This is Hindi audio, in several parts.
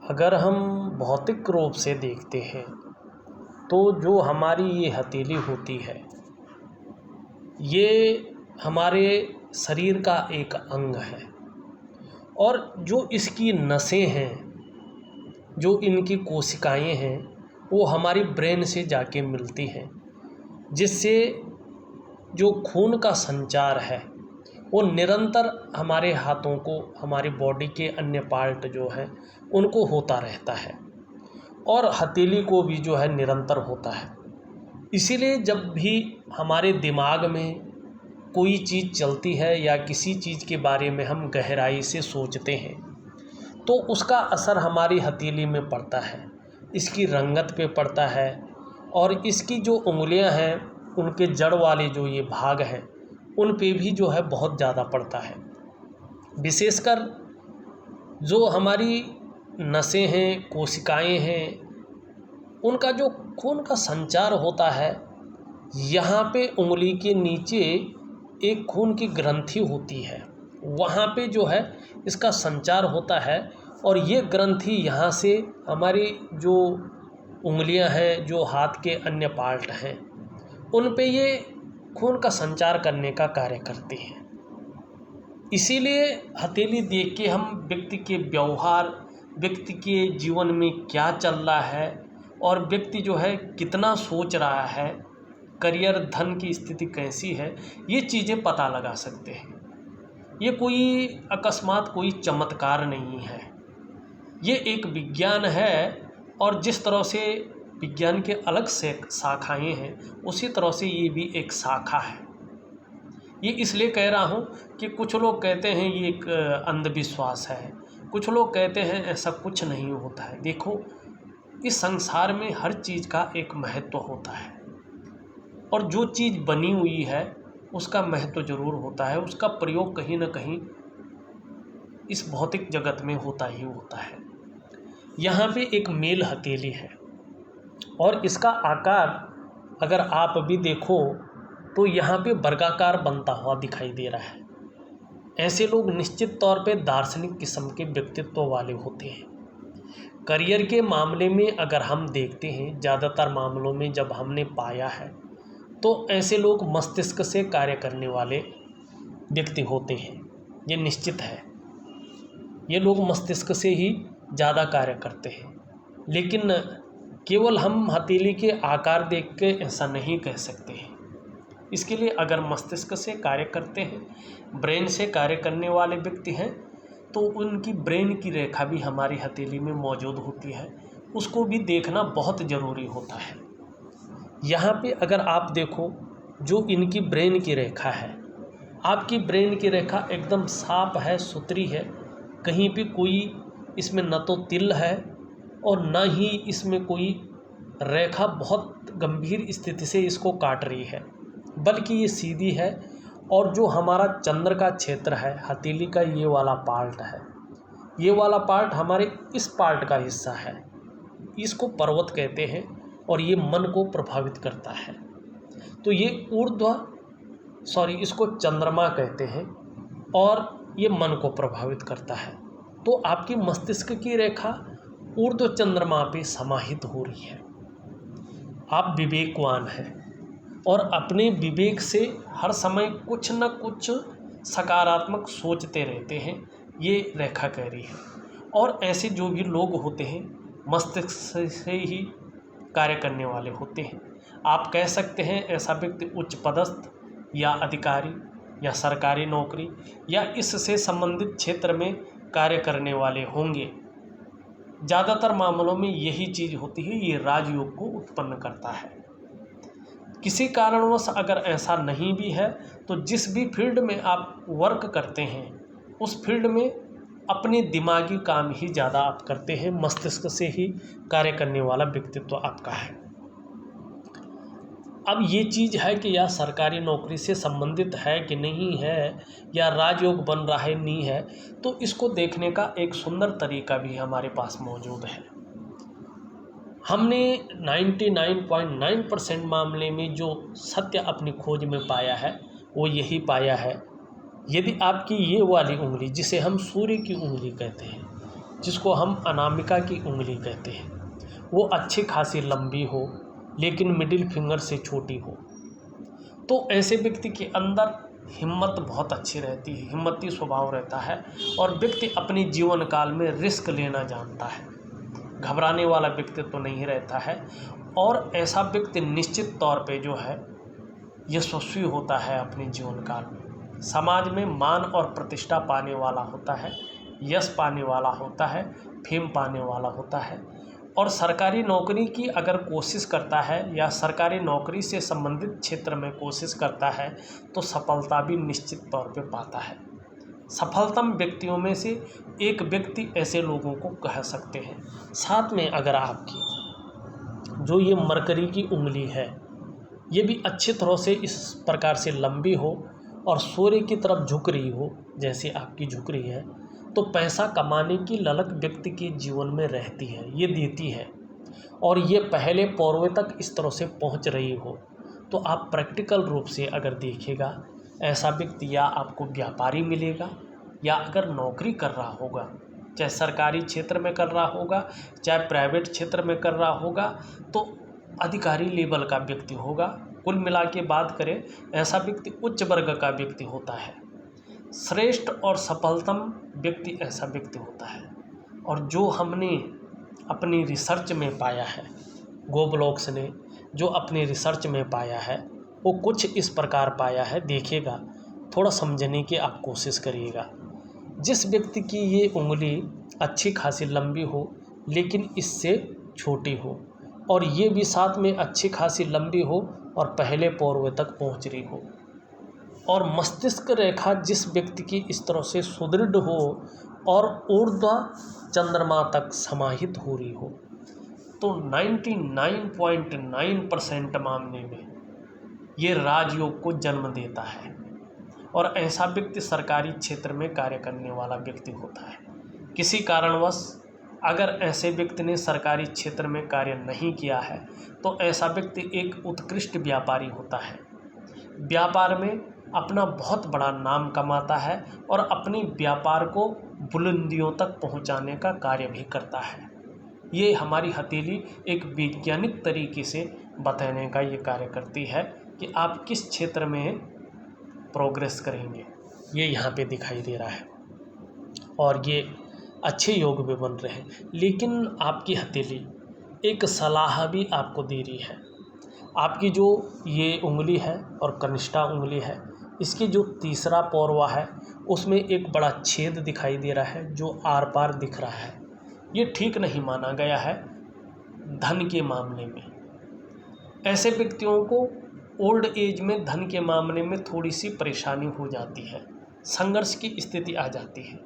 अगर हम भौतिक रूप से देखते हैं तो जो हमारी ये हथेली होती है ये हमारे शरीर का एक अंग है और जो इसकी नसें हैं, जो इनकी कोशिकाएं हैं, वो हमारी ब्रेन से जाके मिलती हैं, जिससे जो खून का संचार है वो निरंतर हमारे हाथों को, हमारी बॉडी के अन्य पार्ट जो हैं उनको होता रहता है और हथेली को भी जो है निरंतर होता है। इसीलिए जब भी हमारे दिमाग में कोई चीज़ चलती है या किसी चीज़ के बारे में हम गहराई से सोचते हैं तो उसका असर हमारी हथेली में पड़ता है, इसकी रंगत पे पड़ता है और इसकी जो उंगलियां हैं उनके जड़ वाले जो ये भाग हैं उन पे भी जो है बहुत ज़्यादा पड़ता है। विशेषकर जो हमारी नसें हैं, कोशिकाएं हैं, उनका जो खून का संचार होता है, यहाँ पे उंगली के नीचे एक खून की ग्रंथि होती है, वहाँ पे जो है इसका संचार होता है और ये ग्रंथि यहाँ से हमारी जो उंगलियां हैं, जो हाथ के अन्य पार्ट हैं, उन पे ये खून का संचार करने का कार्य करती हैं। इसीलिए हथेली देख के हम व्यक्ति के व्यवहार, व्यक्ति के जीवन में क्या चल रहा है और व्यक्ति जो है कितना सोच रहा है, करियर, धन की स्थिति कैसी है, ये चीज़ें पता लगा सकते हैं। ये कोई अकस्मात कोई चमत्कार नहीं है, ये एक विज्ञान है और जिस तरह से विज्ञान के अलग से शाखाएं हैं उसी तरह से ये भी एक शाखा है। ये इसलिए कह रहा हूँ कि कुछ लोग कहते हैं ये एक अंधविश्वास है, कुछ लोग कहते हैं ऐसा कुछ नहीं होता है। देखो, इस संसार में हर चीज़ का एक महत्व होता है और जो चीज़ बनी हुई है उसका महत्व जरूर होता है, उसका प्रयोग कहीं ना कहीं इस भौतिक जगत में होता ही होता है। यहाँ पे एक मेल हथेली है और इसका आकार अगर आप भी देखो तो यहाँ पे वर्गाकार बनता हुआ दिखाई दे रहा है। ऐसे लोग निश्चित तौर पे दार्शनिक किस्म के व्यक्तित्व वाले होते हैं। करियर के मामले में अगर हम देखते हैं, ज़्यादातर मामलों में जब हमने पाया है तो ऐसे लोग मस्तिष्क से कार्य करने वाले व्यक्ति होते हैं। ये निश्चित है, ये लोग मस्तिष्क से ही ज़्यादा कार्य करते हैं। लेकिन केवल हम हथेली के आकार देख के ऐसा नहीं कह सकते हैं। इसके लिए अगर मस्तिष्क से कार्य करते हैं, ब्रेन से कार्य करने वाले व्यक्ति हैं, तो उनकी ब्रेन की रेखा भी हमारी हथेली में मौजूद होती है, उसको भी देखना बहुत ज़रूरी होता है। यहाँ पे अगर आप देखो, जो इनकी ब्रेन की रेखा है, आपकी ब्रेन की रेखा एकदम साफ है, सुथरी है, कहीं पे कोई इसमें न तो तिल है और न ही इसमें कोई रेखा बहुत गंभीर स्थिति से इसको काट रही है, बल्कि ये सीधी है। और जो हमारा चंद्र का क्षेत्र है, हथेली का ये वाला पार्ट है, ये वाला पार्ट हमारे इस पार्ट का हिस्सा है, इसको पर्वत कहते हैं और ये मन को प्रभावित करता है। तो ये इसको चंद्रमा कहते हैं और ये मन को प्रभावित करता है। तो आपकी मस्तिष्क की रेखा ऊर्ध्व चंद्रमा पे समाहित हो रही है। आप विवेकवान हैं और अपने विवेक से हर समय कुछ न कुछ सकारात्मक सोचते रहते हैं, ये रेखा कह रही है। और ऐसे जो भी लोग होते हैं मस्तिष्क से ही कार्य करने वाले होते हैं। आप कह सकते हैं ऐसा व्यक्ति उच्च पदस्थ या अधिकारी या सरकारी नौकरी या इससे संबंधित क्षेत्र में कार्य करने वाले होंगे। ज़्यादातर मामलों में यही चीज़ होती है, ये राजयोग को उत्पन्न करता है। किसी कारणवश अगर ऐसा नहीं भी है तो जिस भी फील्ड में आप वर्क करते हैं उस फील्ड में अपने दिमागी काम ही ज़्यादा आप करते हैं, मस्तिष्क से ही कार्य करने वाला व्यक्तित्व आपका है। अब ये चीज़ है कि या सरकारी नौकरी से संबंधित है कि नहीं है, या राजयोग बन रहा है नहीं है, तो इसको देखने का एक सुंदर तरीका भी हमारे पास मौजूद है। हमने 99.9% मामले में जो सत्य अपनी खोज में पाया है वो यही पाया है, यदि आपकी ये वाली उंगली, जिसे हम सूर्य की उंगली कहते हैं, जिसको हम अनामिका की उंगली कहते हैं, वो अच्छी खासी लंबी हो लेकिन मिडिल फिंगर से छोटी हो, तो ऐसे व्यक्ति के अंदर हिम्मत बहुत अच्छी रहती है, हिम्मती स्वभाव रहता है और व्यक्ति अपने जीवन काल में रिस्क लेना जानता है, घबराने वाला व्यक्ति तो नहीं रहता है। और ऐसा व्यक्ति निश्चित तौर पे जो है यशस्वी होता है अपने जीवन काल में, समाज में मान और प्रतिष्ठा पाने वाला होता है, यश पाने वाला होता है, फेम पाने वाला होता है। और सरकारी नौकरी की अगर कोशिश करता है या सरकारी नौकरी से संबंधित क्षेत्र में कोशिश करता है तो सफलता भी निश्चित तौर पे पाता है। सफलतम व्यक्तियों में से एक व्यक्ति ऐसे लोगों को कह सकते हैं। साथ में अगर आपकी जो ये मरकरी की उंगली है ये भी अच्छी तरह से इस प्रकार से लंबी हो और सूर्य की तरफ झुक रही हो, जैसे आपकी झुक रही है, तो पैसा कमाने की ललक व्यक्ति के जीवन में रहती है, ये देती है। और ये पहले पौरवे तक इस तरह से पहुंच रही हो तो आप प्रैक्टिकल रूप से अगर देखिएगा, ऐसा व्यक्ति या आपको व्यापारी मिलेगा या अगर नौकरी कर रहा होगा, चाहे सरकारी क्षेत्र में कर रहा होगा चाहे प्राइवेट क्षेत्र में कर रहा होगा, तो अधिकारी लेवल का व्यक्ति होगा। कुल मिला के बात करें, ऐसा व्यक्ति उच्च वर्ग का व्यक्ति होता है, श्रेष्ठ और सफलतम व्यक्ति ऐसा व्यक्ति होता है। और जो हमने अपनी रिसर्च में पाया है, गोब्लॉक्स ने जो अपनी रिसर्च में पाया है वो कुछ इस प्रकार पाया है, देखिएगा, थोड़ा समझने की आप कोशिश करिएगा। जिस व्यक्ति की ये उंगली अच्छी खासी लंबी हो लेकिन इससे छोटी हो और ये भी साथ में अच्छी खासी लंबी हो और पहले पौरवे तक पहुंच रही हो, और मस्तिष्क रेखा जिस व्यक्ति की इस तरह से सुदृढ़ हो और ऊर्ध्व चंद्रमा तक समाहित हो रही हो, तो 99.9% मामले में ये राजयोग को जन्म देता है। और ऐसा व्यक्ति सरकारी क्षेत्र में कार्य करने वाला व्यक्ति होता है। किसी कारणवश अगर ऐसे व्यक्ति ने सरकारी क्षेत्र में कार्य नहीं किया है तो ऐसा व्यक्ति एक उत्कृष्ट व्यापारी होता है, व्यापार में अपना बहुत बड़ा नाम कमाता है और अपने व्यापार को बुलंदियों तक पहुंचाने का कार्य भी करता है। ये हमारी हथेली एक वैज्ञानिक तरीके से बताने का ये कार्य करती है कि आप किस क्षेत्र में प्रोग्रेस करेंगे, ये यहाँ पे दिखाई दे रहा है। और ये अच्छे योग भी बन रहे हैं, लेकिन आपकी हथेली एक सलाह भी आपको दे रही है। आपकी जो ये उंगली है और कनिष्ठा उंगली है, इसकी जो तीसरा पौरवा है उसमें एक बड़ा छेद दिखाई दे रहा है जो आर पार दिख रहा है। ये ठीक नहीं माना गया है धन के मामले में। ऐसे व्यक्तियों को ओल्ड एज में धन के मामले में थोड़ी सी परेशानी हो जाती है, संघर्ष की स्थिति आ जाती है।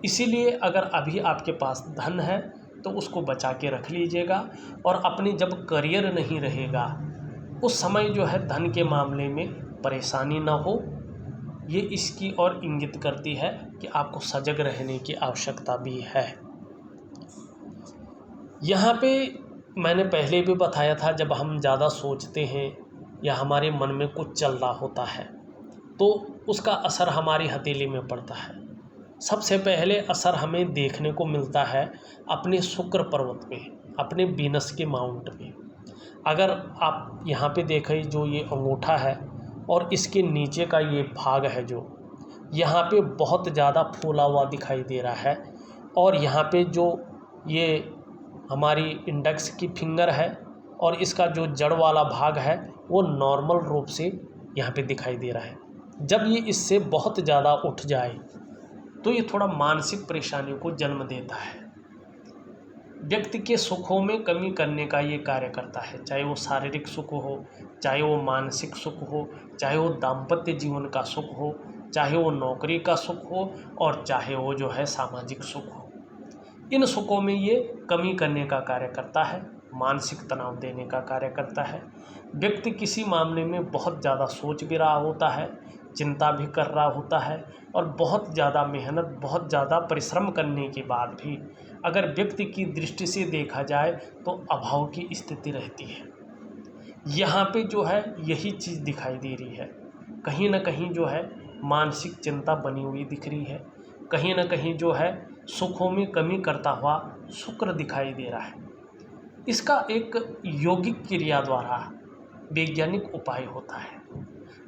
इसीलिए अगर अभी आपके पास धन है तो उसको बचा के रख लीजिएगा, और अपनी जब करियर नहीं रहेगा उस समय जो है धन के मामले में परेशानी ना हो, ये इसकी ओर इंगित करती है कि आपको सजग रहने की आवश्यकता भी है। यहाँ पे मैंने पहले भी बताया था, जब हम ज़्यादा सोचते हैं या हमारे मन में कुछ चल रहा होता है तो उसका असर हमारी हथेली में पड़ता है। सबसे पहले असर हमें देखने को मिलता है अपने शुक्र पर्वत पे, अपने वीनस के माउंट पे। अगर आप यहाँ पे देखें, जो ये अंगूठा है और इसके नीचे का ये भाग है जो यहाँ पे बहुत ज़्यादा फूला हुआ दिखाई दे रहा है, और यहाँ पे जो ये हमारी इंडेक्स की फिंगर है और इसका जो जड़ वाला भाग है वो नॉर्मल रूप से यहाँ पे दिखाई दे रहा है। जब ये इससे बहुत ज़्यादा उठ जाए तो ये थोड़ा मानसिक परेशानियों को जन्म देता है, व्यक्ति के सुखों में कमी करने का ये कार्य करता है, चाहे वो शारीरिक सुख हो, चाहे वो मानसिक सुख हो, चाहे वो दाम्पत्य जीवन का सुख हो, चाहे वो नौकरी का सुख हो, और चाहे वो जो है सामाजिक सुख हो। इन सुखों में ये कमी करने का कार्य करता है, मानसिक तनाव देने का कार्य करता है। व्यक्ति किसी मामले में बहुत ज़्यादा सोच भी रहा होता है, चिंता भी कर रहा होता है, और बहुत ज़्यादा मेहनत, बहुत ज़्यादा परिश्रम करने के बाद भी अगर व्यक्ति की दृष्टि से देखा जाए तो अभाव की स्थिति रहती है। यहाँ पे जो है यही चीज़ दिखाई दे रही है, कहीं ना कहीं जो है मानसिक चिंता बनी हुई दिख रही है, कहीं ना कहीं जो है सुखों में कमी करता हुआ शुक्र दिखाई दे रहा है। इसका एक यौगिक क्रिया द्वारा वैज्ञानिक उपाय होता है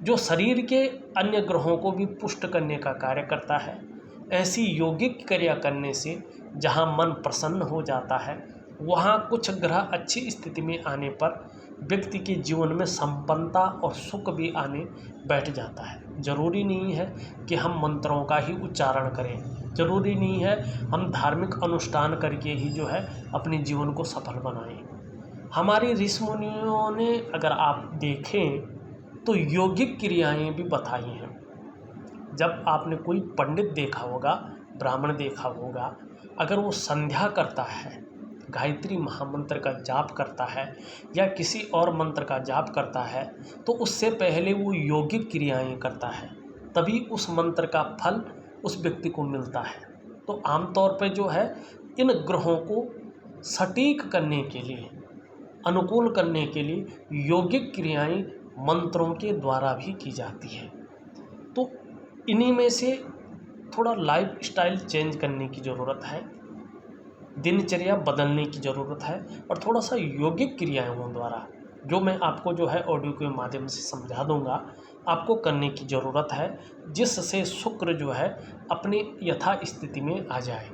जो शरीर के अन्य ग्रहों को भी पुष्ट करने का कार्य करता है। ऐसी यौगिक क्रिया करने से जहाँ मन प्रसन्न हो जाता है, वहाँ कुछ ग्रह अच्छी स्थिति में आने पर व्यक्ति के जीवन में संपन्नता और सुख भी आने बैठ जाता है। जरूरी नहीं है कि हम मंत्रों का ही उच्चारण करें, जरूरी नहीं है हम धार्मिक अनुष्ठान करके ही जो है अपने जीवन को सफल बनाएं। हमारी ऋषि मुनियों ने अगर आप देखें तो यौगिक क्रियाएं भी बताई हैं। जब आपने कोई पंडित देखा होगा, ब्राह्मण देखा होगा, अगर वो संध्या करता है, गायत्री महामंत्र का जाप करता है या किसी और मंत्र का जाप करता है, तो उससे पहले वो यौगिक क्रियाएं करता है, तभी उस मंत्र का फल उस व्यक्ति को मिलता है। तो आमतौर पर जो है इन ग्रहों को सटीक करने के लिए, अनुकूल करने के लिए यौगिक क्रियाएं मंत्रों के द्वारा भी की जाती है। तो इन्हीं में से थोड़ा लाइफ स्टाइल चेंज करने की ज़रूरत है, दिनचर्या बदलने की ज़रूरत है और थोड़ा सा यौगिक क्रियाओं द्वारा, जो मैं आपको जो है ऑडियो के माध्यम से समझा दूंगा, आपको करने की ज़रूरत है, जिससे शुक्र जो है अपनी यथा स्थिति में आ जाए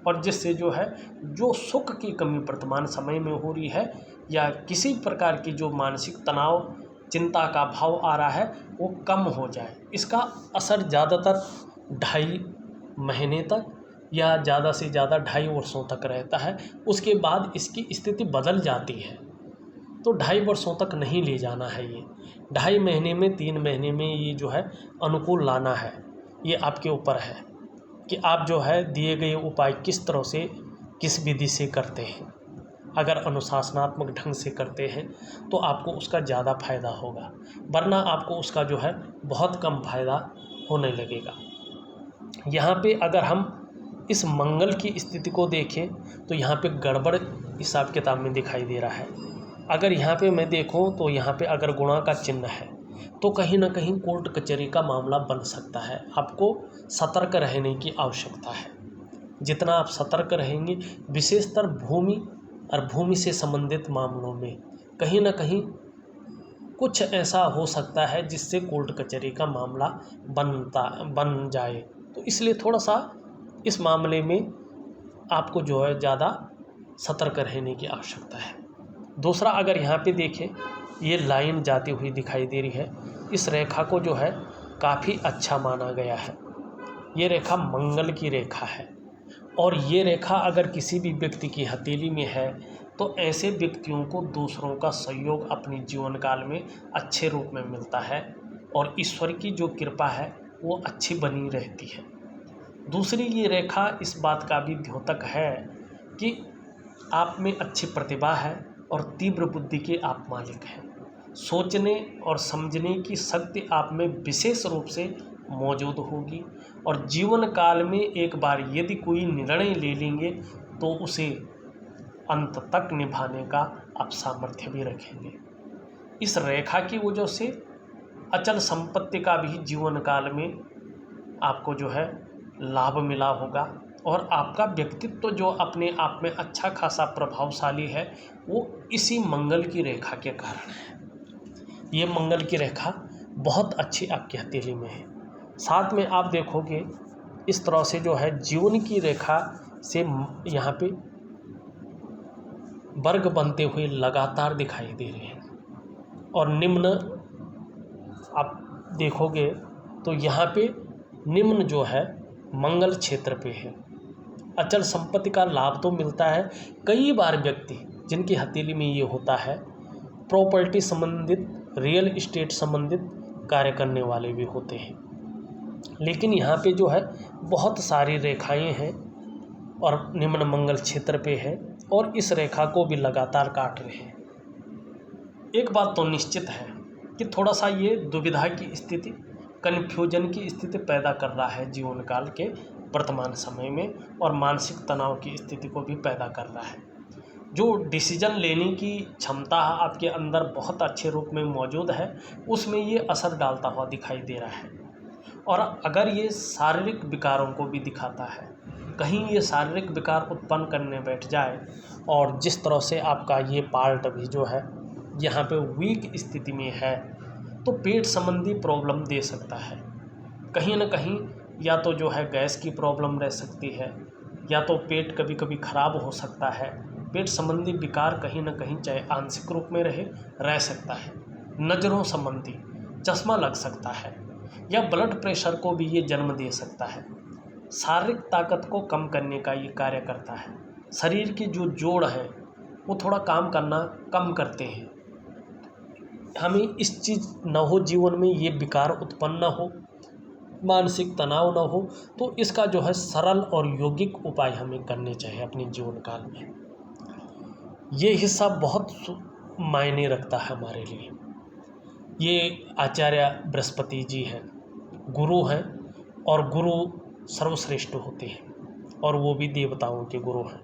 और जिससे जो है जो सुख की कमी वर्तमान समय में हो रही है या किसी प्रकार की जो मानसिक तनाव, चिंता का भाव आ रहा है, वो कम हो जाए। इसका असर ज़्यादातर 2.5 महीने तक या ज़्यादा से ज़्यादा 2.5 वर्षों तक रहता है। उसके बाद इसकी स्थिति बदल जाती है। तो 2.5 वर्षों तक नहीं ले जाना है, ये 2.5 महीने में, 3 महीने में ये जो है अनुकूल लाना है। ये आपके ऊपर है कि आप जो है दिए गए उपाय किस तरह से, किस विधि से करते हैं। अगर अनुशासनात्मक ढंग से करते हैं तो आपको उसका ज़्यादा फायदा होगा, वरना आपको उसका जो है बहुत कम फायदा होने लगेगा। यहाँ पे अगर हम इस मंगल की स्थिति को देखें तो यहाँ पे गड़बड़ हिसाब किताब में दिखाई दे रहा है। अगर यहाँ पे मैं देखूँ तो यहाँ पे अगर गुणा का चिन्ह है तो कहीं ना कहीं कोर्ट कचहरी का मामला बन सकता है। आपको सतर्क रहने की आवश्यकता है। जितना आप सतर्क रहेंगे, विशेषतर भूमि और भूमि से संबंधित मामलों में कहीं ना कहीं कुछ ऐसा हो सकता है जिससे कोर्ट कचहरी का मामला बन जाए। तो इसलिए थोड़ा सा इस मामले में आपको जो है ज़्यादा सतर्क रहने की आवश्यकता है। दूसरा, अगर यहाँ पे देखें, ये लाइन जाती हुई दिखाई दे रही है, इस रेखा को जो है काफ़ी अच्छा माना गया है। ये रेखा मंगल की रेखा है और ये रेखा अगर किसी भी व्यक्ति की हथेली में है तो ऐसे व्यक्तियों को दूसरों का सहयोग अपने जीवन काल में अच्छे रूप में मिलता है और ईश्वर की जो कृपा है वो अच्छी बनी रहती है। दूसरी, ये रेखा इस बात का भी द्योतक है कि आप में अच्छी प्रतिभा है और तीव्र बुद्धि के आप मालिक हैं। सोचने और समझने की शक्ति आप में विशेष रूप से मौजूद होगी और जीवन काल में एक बार यदि कोई निर्णय ले लेंगे तो उसे अंत तक निभाने का आप सामर्थ्य भी रखेंगे। इस रेखा की वजह से अचल संपत्ति का भी जीवन काल में आपको जो है लाभ मिला होगा और आपका व्यक्तित्व जो अपने आप में अच्छा खासा प्रभावशाली है वो इसी मंगल की रेखा के कारण है। ये मंगल की रेखा बहुत अच्छी आपकी हथेली में है। साथ में आप देखोगे इस तरह से जो है जीवन की रेखा से यहाँ पे वर्ग बनते हुए लगातार दिखाई दे रहे हैं और निम्न आप देखोगे तो यहाँ पे निम्न जो है मंगल क्षेत्र पे है। अचल संपत्ति का लाभ तो मिलता है। कई बार व्यक्ति जिनकी हथेली में ये होता है प्रॉपर्टी संबंधित, रियल इस्टेट संबंधित कार्य करने वाले भी होते हैं, लेकिन यहाँ पे जो है बहुत सारी रेखाएं हैं और निम्न मंगल क्षेत्र पे है और इस रेखा को भी लगातार काट रहे हैं। एक बात तो निश्चित है कि थोड़ा सा ये दुविधा की स्थिति, कन्फ्यूजन की स्थिति पैदा कर रहा है जीवन काल के वर्तमान समय में और मानसिक तनाव की स्थिति को भी पैदा कर रहा है। जो डिसीजन लेने की क्षमता आपके अंदर बहुत अच्छे रूप में मौजूद है उसमें ये असर डालता हुआ दिखाई दे रहा है। और अगर ये शारीरिक विकारों को भी दिखाता है कहीं ये शारीरिक विकार उत्पन्न करने बैठ जाए और जिस तरह से आपका ये पार्ट भी जो है यहाँ पे वीक स्थिति में है, तो पेट संबंधी प्रॉब्लम दे सकता है। कहीं ना कहीं या तो जो है गैस की प्रॉब्लम रह सकती है, या तो पेट कभी कभी खराब हो सकता है। पेट संबंधी विकार कहीं ना कहीं चाहे आंशिक रूप में रह सकता है। नज़रों संबंधी चश्मा लग सकता है, या ब्लड प्रेशर को भी ये जन्म दे सकता है। शारीरिक ताकत को कम करने का ये कार्य करता है। शरीर के जो जोड़ हैं वो थोड़ा काम करना कम करते हैं। हमें इस चीज़ न हो, जीवन में ये विकार उत्पन्न न हो, मानसिक तनाव न हो, तो इसका जो है सरल और यौगिक उपाय हमें करने चाहिए अपने जीवन काल में। ये हिस्सा बहुत मायने रखता है हमारे लिए। ये आचार्य बृहस्पति जी हैं, गुरु हैं, और गुरु सर्वश्रेष्ठ होते हैं और वो भी देवताओं के गुरु हैं।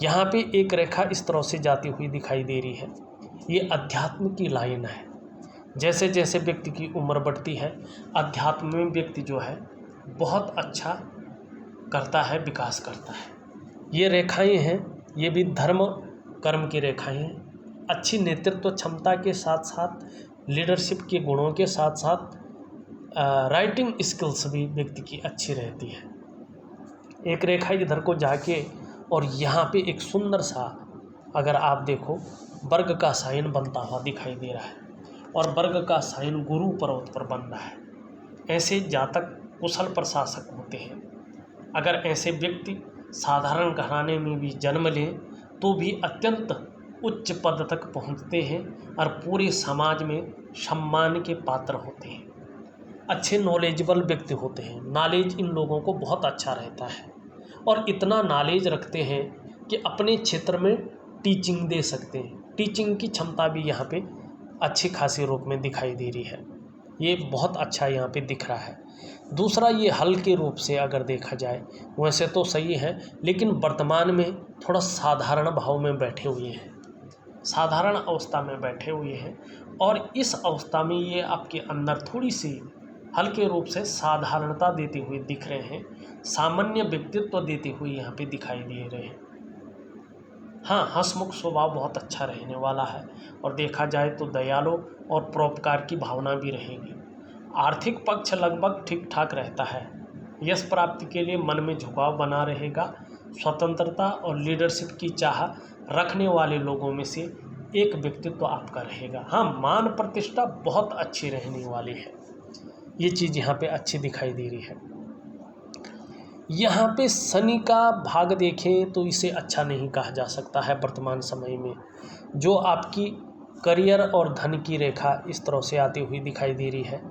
यहाँ पे एक रेखा इस तरह से जाती हुई दिखाई दे रही है। ये अध्यात्म की लाइन है। जैसे जैसे व्यक्ति की उम्र बढ़ती है, अध्यात्म में व्यक्ति जो है बहुत अच्छा करता है, विकास करता है। ये रेखाएं हैं, ये भी धर्म कर्म की रेखाएं हैं। अच्छी नेतृत्व क्षमता के साथ साथ, लीडरशिप के गुणों के साथ साथ राइटिंग स्किल्स भी व्यक्ति की अच्छी रहती है। एक रेखा इधर को जाके और यहाँ पे एक सुंदर सा, अगर आप देखो, वर्ग का साइन बनता हुआ दिखाई दे रहा है, और वर्ग का साइन गुरु पर्वत पर बन रहा है। ऐसे जातक कुशल प्रशासक होते हैं। अगर ऐसे व्यक्ति साधारण घराने में भी जन्म लें तो भी अत्यंत उच्च पद तक पहुँचते हैं और पूरे समाज में सम्मान के पात्र होते हैं। अच्छे नॉलेजेबल व्यक्ति होते हैं। नॉलेज इन लोगों को बहुत अच्छा रहता है, और इतना नॉलेज रखते हैं कि अपने क्षेत्र में टीचिंग दे सकते हैं। टीचिंग की क्षमता भी यहाँ पे अच्छी खासी रूप में दिखाई दे रही है। ये बहुत अच्छा यहाँ पे दिख रहा है। दूसरा, ये हल्के रूप से अगर देखा जाए, वैसे तो सही है, लेकिन वर्तमान में थोड़ा साधारण भाव में बैठे हुए हैं, साधारण अवस्था में बैठे हुए हैं, और इस अवस्था में ये आपके अंदर थोड़ी सी हल्के रूप से साधारणता देते हुए दिख रहे हैं, सामान्य व्यक्तित्व देते हुए यहाँ पे दिखाई दे रहे हैं। हाँ, हंसमुख स्वभाव बहुत अच्छा रहने वाला है, और देखा जाए तो दयालु और परोपकार की भावना भी रहेगी। आर्थिक पक्ष लगभग ठीक ठाक रहता है। यश प्राप्ति के लिए मन में झुकाव बना रहेगा। स्वतंत्रता और लीडरशिप की चाह रखने वाले लोगों में से एक व्यक्तित्व आपका रहेगा। हाँ, मान प्रतिष्ठा बहुत अच्छी रहने वाली है। ये चीज़ यहाँ पे अच्छी दिखाई दे रही है। यहाँ पे शनि का भाग देखें तो इसे अच्छा नहीं कहा जा सकता है वर्तमान समय में। जो आपकी करियर और धन की रेखा इस तरह से आती हुई दिखाई दे रही है,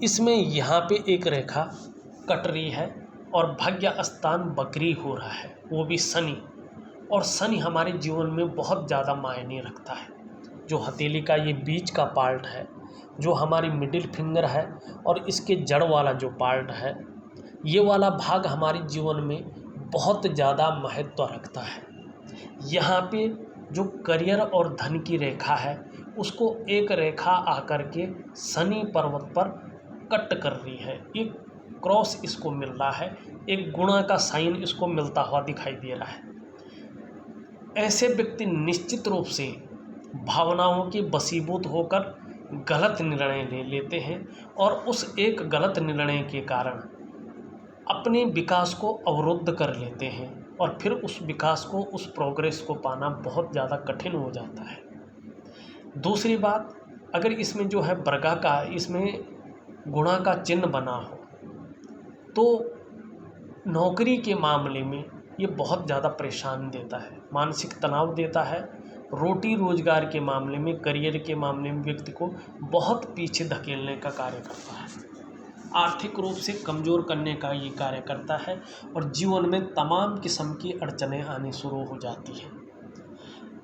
इसमें यहाँ पे एक रेखा कट रही है और भाग्य स्थान बकरी हो रहा है, वो भी शनि। और शनि हमारे जीवन में बहुत ज़्यादा मायने रखता है। जो हथेली का ये बीच का पार्ट है, जो हमारी मिडिल फिंगर है, और इसके जड़ वाला जो पार्ट है, ये वाला भाग हमारे जीवन में बहुत ज़्यादा महत्व रखता है। यहाँ पे जो करियर और धन की रेखा है, उसको एक रेखा आकर के शनि पर्वत पर कट कर रही है। एक क्रॉस इसको मिल रहा है, एक गुणा का साइन इसको मिलता हुआ दिखाई दे रहा है। ऐसे व्यक्ति निश्चित रूप से भावनाओं के वशीभूत होकर गलत निर्णय ले लेते हैं, और उस एक गलत निर्णय के कारण अपने विकास को अवरुद्ध कर लेते हैं, और फिर उस विकास को, उस प्रोग्रेस को पाना बहुत ज़्यादा कठिन हो जाता है। दूसरी बात, अगर इसमें जो है वर्गा का, इसमें गुणा का चिन्ह बना हो, तो नौकरी के मामले में ये बहुत ज़्यादा परेशान देता है, मानसिक तनाव देता है। रोटी रोजगार के मामले में, करियर के मामले में व्यक्ति को बहुत पीछे धकेलने का कार्य करता है। आर्थिक रूप से कमज़ोर करने का ये कार्य करता है, और जीवन में तमाम किस्म की अड़चनें आनी शुरू हो जाती हैं।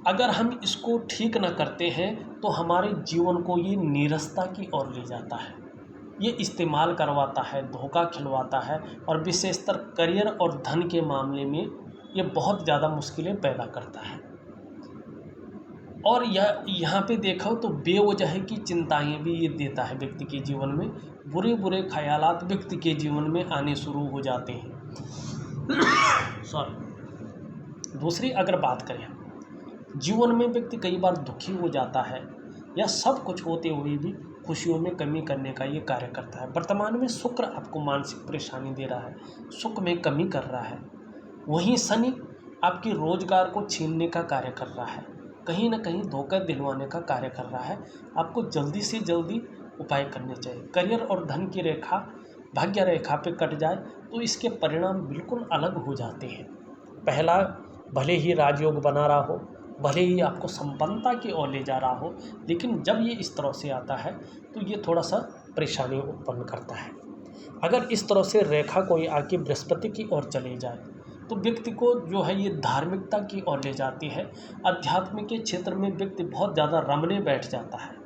अगर हम इसको ठीक न करते हैं तो हमारे जीवन को ये नीरसता की ओर ले जाता है। ये इस्तेमाल करवाता है, धोखा खिलवाता है, और विशेषतर करियर और धन के मामले में ये बहुत ज़्यादा मुश्किलें पैदा करता है। और यहाँ पे देखो तो बेवजह की चिंताएं भी ये देता है व्यक्ति के जीवन में। बुरे बुरे ख्यालात व्यक्ति के जीवन में आने शुरू हो जाते हैं। सॉरी। दूसरी अगर बात करें, जीवन में व्यक्ति कई बार दुखी हो जाता है या सब कुछ होते हुए भी खुशियों में कमी करने का ये कार्य करता है। वर्तमान में शुक्र आपको मानसिक परेशानी दे रहा है, सुख में कमी कर रहा है। वहीं शनि आपकी रोजगार को छीनने का कार्य कर रहा है, कहीं ना कहीं धोखा दिलवाने का कार्य कर रहा है। आपको जल्दी से जल्दी उपाय करने चाहिए। करियर और धन की रेखा भाग्य रेखा पे कट जाए तो इसके परिणाम बिल्कुल अलग हो जाते हैं। पहला, भले ही राजयोग बना रहा हो, भले ही आपको संपन्नता की ओर ले जा रहा हो, लेकिन जब ये इस तरह से आता है तो ये थोड़ा सा परेशानी उत्पन्न करता है। अगर इस तरह से रेखा कोई आके बृहस्पति की ओर चले जाए तो व्यक्ति को जो है ये धार्मिकता की ओर ले जाती है। अध्यात्म के क्षेत्र में व्यक्ति बहुत ज़्यादा रमने बैठ जाता है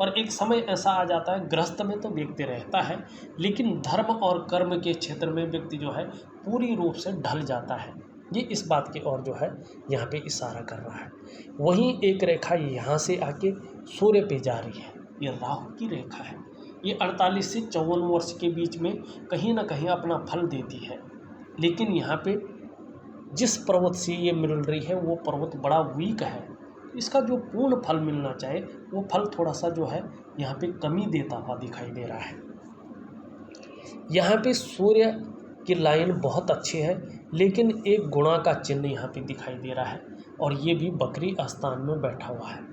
और एक समय ऐसा आ जाता है, गृहस्थ में तो व्यक्ति रहता है लेकिन धर्म और कर्म के क्षेत्र में व्यक्ति जो है पूरी रूप से ढल जाता है। ये इस बात की ओर जो है यहाँ पे इशारा कर रहा है। वहीं एक रेखा यहाँ से आके सूर्य पे जा रही है, ये राहु की रेखा है। ये 48 से 54 वर्ष के बीच में कहीं ना कहीं अपना फल देती है, लेकिन यहाँ पे जिस पर्वत से ये मिल रही है वो पर्वत बड़ा वीक है। इसका जो पूर्ण फल मिलना चाहे वो फल थोड़ा सा जो है यहाँ पे कमी देता हुआ दिखाई दे रहा है। यहाँ पे सूर्य की लाइन बहुत अच्छी है, लेकिन एक गुणा का चिन्ह यहाँ पे दिखाई दे रहा है और ये भी बकरी स्थान में बैठा हुआ है।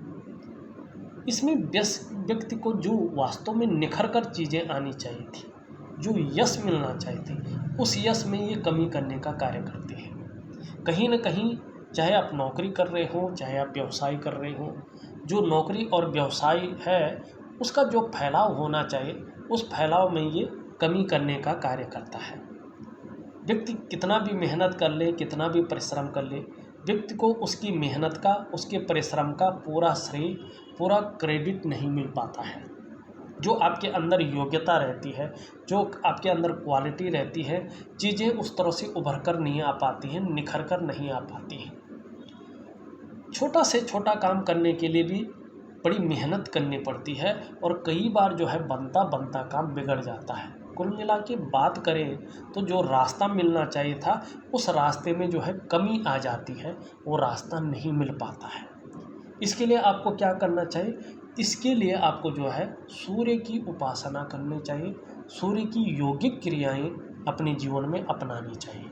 इसमें व्यक्ति को जो वास्तव में निखर कर चीज़ें आनी चाहिए थी, जो यश मिलना चाहिए थी, उस यश में ये कमी करने का कार्य करते हैं। कहीं ना कहीं चाहे आप नौकरी कर रहे हो, चाहे आप व्यवसाय कर रहे हो, जो नौकरी और व्यवसाय है उसका जो फैलाव होना चाहिए उस फैलाव में ये कमी करने का कार्य करता है। व्यक्ति कितना भी मेहनत कर ले, कितना भी परिश्रम कर ले, व्यक्ति को उसकी मेहनत का, उसके परिश्रम का पूरा श्रेय, पूरा क्रेडिट नहीं मिल पाता है। जो आपके अंदर योग्यता रहती है, जो आपके अंदर क्वालिटी रहती है, चीज़ें उस तरह से उभर कर नहीं आ पाती हैं, निखर कर नहीं आ पाती हैं। छोटा से छोटा काम करने के लिए भी बड़ी मेहनत करनी पड़ती है और कई बार जो है बनता बनता काम बिगड़ जाता है। कुल मिला के बात करें तो जो रास्ता मिलना चाहिए था उस रास्ते में जो है कमी आ जाती है, वो रास्ता नहीं मिल पाता है। इसके लिए आपको क्या करना चाहिए? इसके लिए आपको जो है सूर्य की उपासना करनी चाहिए, सूर्य की योगिक क्रियाएं अपने जीवन में अपनानी चाहिए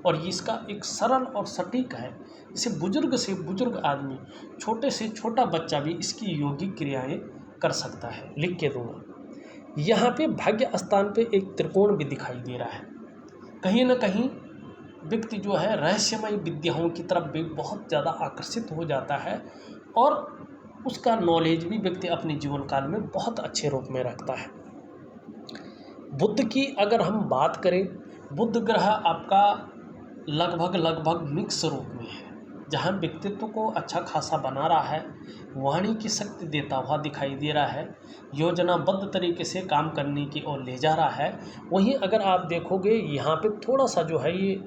और इसका एक सरल और सटीक है। इसे बुजुर्ग से बुजुर्ग आदमी, छोटे से छोटा बच्चा भी इसकी योगिक क्रियाएं कर सकता है। लिख के दूंगा। यहाँ पे भाग्य स्थान पे एक त्रिकोण भी दिखाई दे रहा है। कहीं ना कहीं व्यक्ति जो है रहस्यमय विद्याओं की तरफ भी बहुत ज़्यादा आकर्षित हो जाता है और उसका नॉलेज भी व्यक्ति अपने जीवन काल में बहुत अच्छे रूप में रखता है। बुध की अगर हम बात करें, बुध ग्रह आपका लगभग मिक्स रूप में है, जहाँ व्यक्तित्व को अच्छा खासा बना रहा है, वाणी की शक्ति देता हुआ दिखाई दे रहा है, योजनाबद्ध तरीके से काम करने की ओर ले जा रहा है। वहीं अगर आप देखोगे यहाँ पे थोड़ा सा जो है ये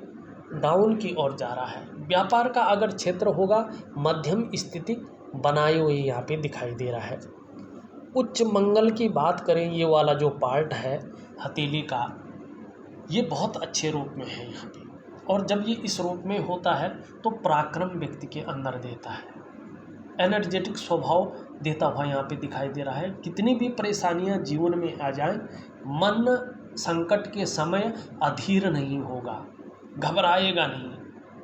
डाउन की ओर जा रहा है। व्यापार का अगर क्षेत्र होगा, मध्यम स्थिति बनाए हुए यहाँ पे दिखाई दे रहा है। उच्च मंगल की बात करें, ये वाला जो पार्ट है हथेली का, ये बहुत अच्छे रूप में है यहाँ पे, और जब ये इस रूप में होता है तो पराक्रम व्यक्ति के अंदर देता है, एनर्जेटिक स्वभाव देता हुआ यहाँ पे दिखाई दे रहा है। कितनी भी परेशानियाँ जीवन में आ जाएं, मन संकट के समय अधीर नहीं होगा, घबराएगा नहीं,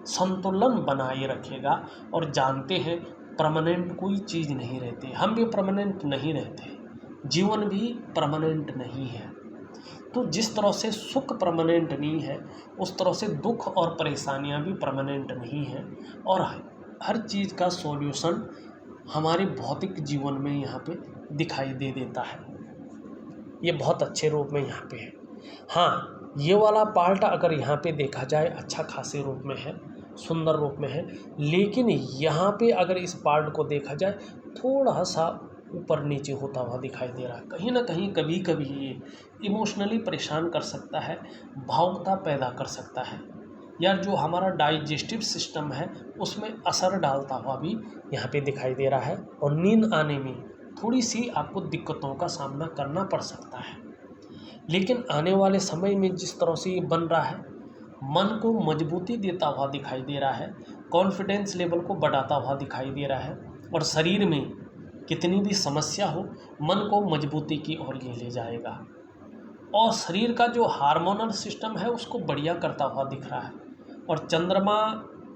संतुलन बनाए रखेगा और जानते हैं परमानेंट कोई चीज़ नहीं रहती। हम भी परमानेंट नहीं रहते, जीवन भी परमानेंट नहीं है। तो जिस तरह से सुख परमानेंट नहीं है, उस तरह से दुख और परेशानियां भी परमानेंट नहीं हैं और हर चीज़ का सॉल्यूशन हमारे भौतिक जीवन में यहाँ पे दिखाई दे देता है। ये बहुत अच्छे रूप में यहाँ पे है। हाँ, ये वाला पार्ट अगर यहाँ पे देखा जाए अच्छा खासे रूप में है, सुंदर रूप में है, लेकिन यहाँ पे अगर इस पार्ट को देखा जाए थोड़ा सा ऊपर नीचे होता हुआ दिखाई दे रहा है। कहीं ना कहीं कभी कभी ये इमोशनली परेशान कर सकता है, भावुकता पैदा कर सकता है, या जो हमारा डाइजेस्टिव सिस्टम है उसमें असर डालता हुआ भी यहाँ पे दिखाई दे रहा है और नींद आने में थोड़ी सी आपको दिक्कतों का सामना करना पड़ सकता है। लेकिन आने वाले समय में जिस तरह से ये बन रहा है मन को मजबूती देता हुआ दिखाई दे रहा है, कॉन्फिडेंस लेवल को बढ़ाता हुआ दिखाई दे रहा है, और शरीर में कितनी भी समस्या हो मन को मजबूती की ओर ये ले जाएगा, और शरीर का जो हार्मोनल सिस्टम है उसको बढ़िया करता हुआ दिख रहा है। और चंद्रमा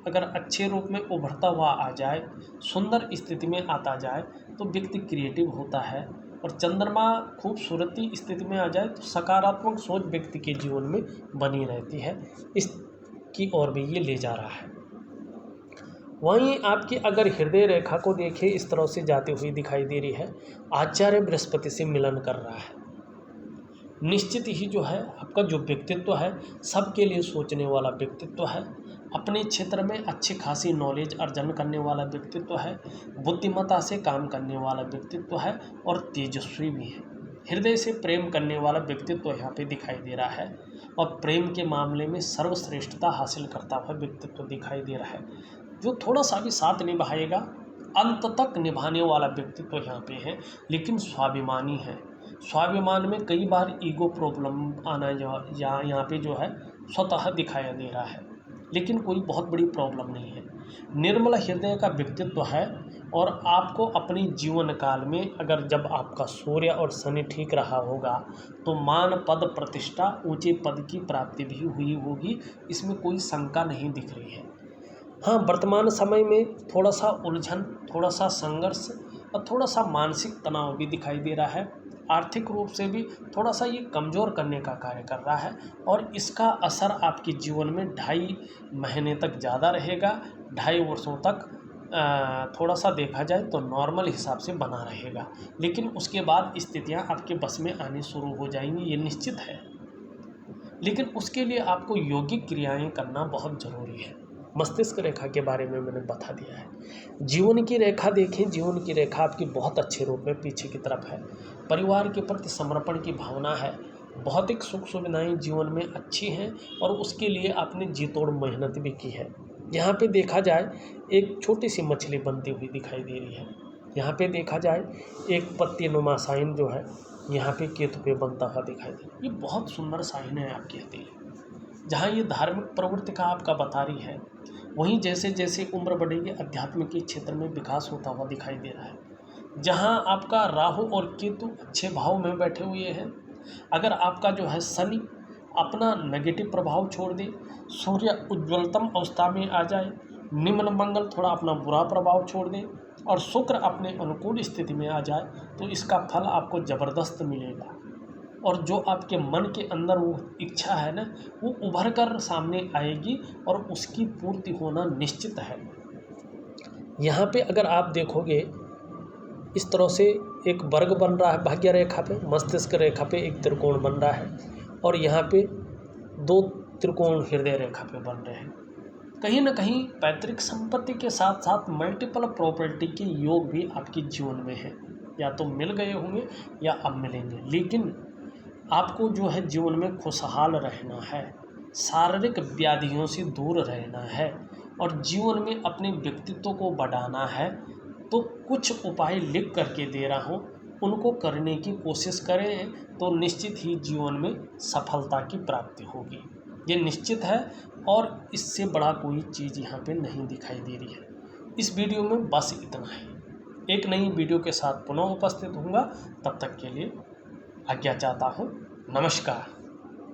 अगर अच्छे रूप में उभरता हुआ आ जाए, सुंदर स्थिति में आता जाए तो व्यक्ति क्रिएटिव होता है, और चंद्रमा खूबसूरती स्थिति में आ जाए तो सकारात्मक सोच व्यक्ति के जीवन में बनी रहती है। इसकी ओर भी ये ले जा रहा है। वहीं आपकी अगर हृदय रेखा को देखें, इस तरह से जाती हुई दिखाई दे रही है, आचार्य बृहस्पति से मिलन कर रहा है। निश्चित ही जो है आपका जो व्यक्तित्व है सबके लिए सोचने वाला व्यक्तित्व है, अपने क्षेत्र में अच्छी खासी नॉलेज अर्जन करने वाला व्यक्तित्व है, बुद्धिमत्ता से काम करने वाला व्यक्तित्व है, और तेजस्वी भी है। हृदय से प्रेम करने वाला व्यक्तित्व यहाँ पे दिखाई दे रहा है, और प्रेम के मामले में सर्वश्रेष्ठता हासिल करता हुआ व्यक्तित्व दिखाई दे रहा है। जो थोड़ा सा भी साथ निभाएगा, अंत तक निभाने वाला व्यक्तित्व यहाँ पे है, लेकिन स्वाभिमानी है। स्वाभिमान में कई बार ईगो प्रॉब्लम आना या यहाँ पे जो है स्वतः दिखाया दे रहा है, लेकिन कोई बहुत बड़ी प्रॉब्लम नहीं है। निर्मल हृदय का व्यक्तित्व है, और आपको अपने जीवन काल में अगर जब आपका सूर्य और शनि ठीक रहा होगा तो मान पद प्रतिष्ठा ऊंचे पद की प्राप्ति भी हुई होगी, इसमें कोई शंका नहीं दिख रही है। हाँ, वर्तमान समय में थोड़ा सा उलझन, थोड़ा सा संघर्ष और थोड़ा सा मानसिक तनाव भी दिखाई दे रहा है। आर्थिक रूप से भी थोड़ा सा ये कमज़ोर करने का कार्य कर रहा है, और इसका असर आपके जीवन में 2.5 महीने तक ज़्यादा रहेगा। 2.5 वर्षों तक थोड़ा सा देखा जाए तो नॉर्मल हिसाब से बना रहेगा, लेकिन उसके बाद स्थितियाँ आपके बस में आनी शुरू हो जाएंगी, ये निश्चित है। लेकिन उसके लिए आपको योगिक क्रियाएँ करना बहुत ज़रूरी है। मस्तिष्क रेखा के बारे में मैंने बता दिया है। जीवन की रेखा देखें, जीवन की रेखा आपकी बहुत अच्छे रूप में पीछे की तरफ है। परिवार के प्रति समर्पण की भावना है, भौतिक सुख सुविधाएं जीवन में अच्छी हैं, और उसके लिए आपने जी तोड़ मेहनत भी की है। यहाँ पे देखा जाए एक छोटी सी मछली बनती हुई दिखाई दे रही है। यहाँ पे देखा जाए एक पत्ती नुमा साइन जो है यहाँ पे केतु पे बनता हुआ दिखाई दे रहा है। ये बहुत सुंदर साइन है आपकी हथेली। जहाँ ये धार्मिक प्रवृत्ति का आपका बता रही है, वहीं जैसे जैसे उम्र बढ़ेगी अध्यात्म के क्षेत्र में विकास होता हुआ दिखाई दे रहा है। जहां आपका राहु और केतु अच्छे भाव में बैठे हुए हैं, अगर आपका जो है शनि अपना नेगेटिव प्रभाव छोड़ दे, सूर्य उज्ज्वलतम अवस्था में आ जाए, निम्न मंगल थोड़ा अपना बुरा प्रभाव छोड़ दे, और शुक्र अपने अनुकूल स्थिति में आ जाए, तो इसका फल आपको ज़बरदस्त मिलेगा। और जो आपके मन के अंदर वो इच्छा है ना, वो उभर कर सामने आएगी, और उसकी पूर्ति होना निश्चित है। यहाँ पे अगर आप देखोगे इस तरह से एक वर्ग बन रहा है भाग्य रेखा पे, मस्तिष्क रेखा पे एक त्रिकोण बन रहा है, और यहाँ पे 2 त्रिकोण हृदय रेखा पे बन रहे हैं। कहीं ना कहीं पैतृक संपत्ति के साथ साथ मल्टीपल प्रॉपर्टी के योग भी आपके जीवन में है, या तो मिल गए होंगे या अब मिलेंगे। लेकिन आपको जो है जीवन में खुशहाल रहना है, शारीरिक व्याधियों से दूर रहना है, और जीवन में अपने व्यक्तित्व को बढ़ाना है, तो कुछ उपाय लिख करके दे रहा हूँ, उनको करने की कोशिश करें तो निश्चित ही जीवन में सफलता की प्राप्ति होगी, ये निश्चित है। और इससे बड़ा कोई चीज़ यहाँ पे नहीं दिखाई दे रही है। इस वीडियो में बस इतना ही। एक नई वीडियो के साथ पुनः उपस्थित होऊंगा, तब तक के लिए आज्ञा चाहता हूँ। नमस्कार।